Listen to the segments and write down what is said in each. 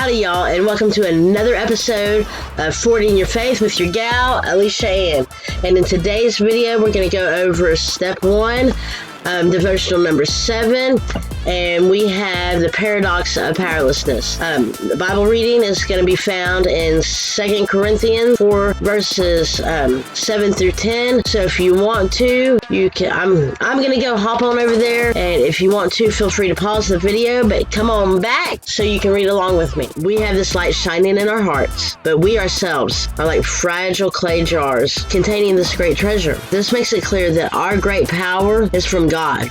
Howdy, y'all, and welcome to another episode of Forwarding Your Faith with your gal, Alicia Ann. And in today's video, we're going to go over step 1, devotional number 7, and we have the Paradox of Powerlessness. The Bible reading is going to be found in 2 Corinthians 4, verses 7 through 10. So if you want to, you can. I'm going to go hop on over there, and if you want to, feel free to pause the video, but come on back so you can read along with me. We have this light shining in our hearts, but we ourselves are like fragile clay jars containing this great treasure. This makes it clear that our great power is from God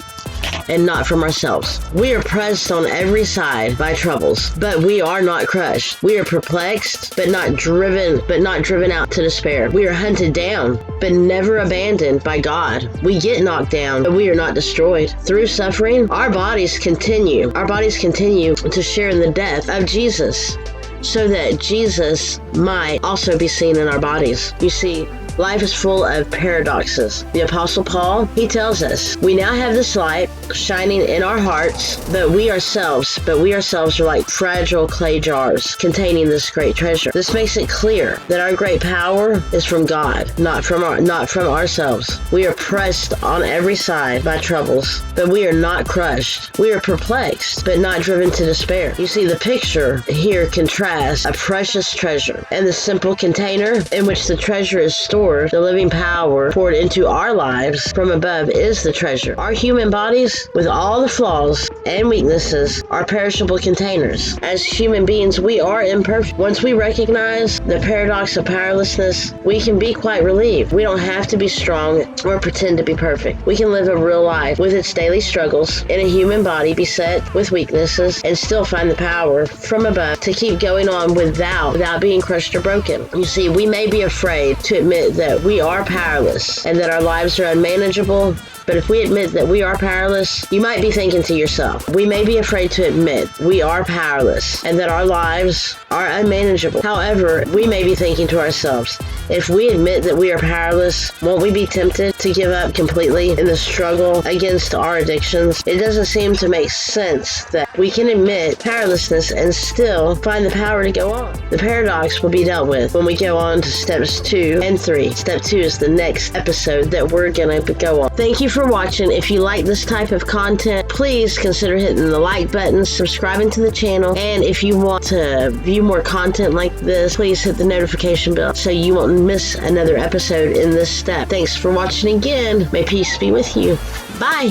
and not from ourselves. We are pressed on every side by troubles, but we are not crushed. We are perplexed, but not driven out to despair. We are hunted down, but never abandoned by God. We get knocked down, but we are not destroyed. Through suffering, our bodies continue to share in the death of Jesus, so that Jesus might also be seen in our bodies. You see, life is full of paradoxes. The Apostle Paul, he tells us, we now have this light shining in our hearts, but we ourselves are like fragile clay jars containing this great treasure. This makes it clear that our great power is from God, not from ourselves. We are pressed on every side by troubles, but we are not crushed. We are perplexed, but not driven to despair. You see, the picture here contrasts a precious treasure and the simple container in which the treasure is stored. The living power poured into our lives from above is the treasure. Our human bodies, with all the flaws and weaknesses, are perishable containers. As human beings, we are imperfect. Once we recognize the paradox of powerlessness, we can be quite relieved. We don't have to be strong or pretend to be perfect. We can live a real life with its daily struggles in a human body beset with weaknesses and still find the power from above to keep going on without being crushed or broken. You see, we may be afraid to admit that we are powerless and that our lives are unmanageable. But if we admit that we are powerless, you might be thinking to yourself, we may be afraid to admit we are powerless and that our lives are unmanageable. However, we may be thinking to ourselves, if we admit that we are powerless, won't we be tempted to give up completely in the struggle against our addictions? It doesn't seem to make sense that we can admit powerlessness and still find the power to go on. The paradox will be dealt with when we go on to steps 2 and 3. Step 2 is the next episode that we're going to go on. Thank you for watching. If you like this type of content, please consider hitting the like button, subscribing to the channel, and if you want to view more content like this, please hit the notification bell so you won't miss another episode in this step. Thanks for watching again. May peace be with you. Bye.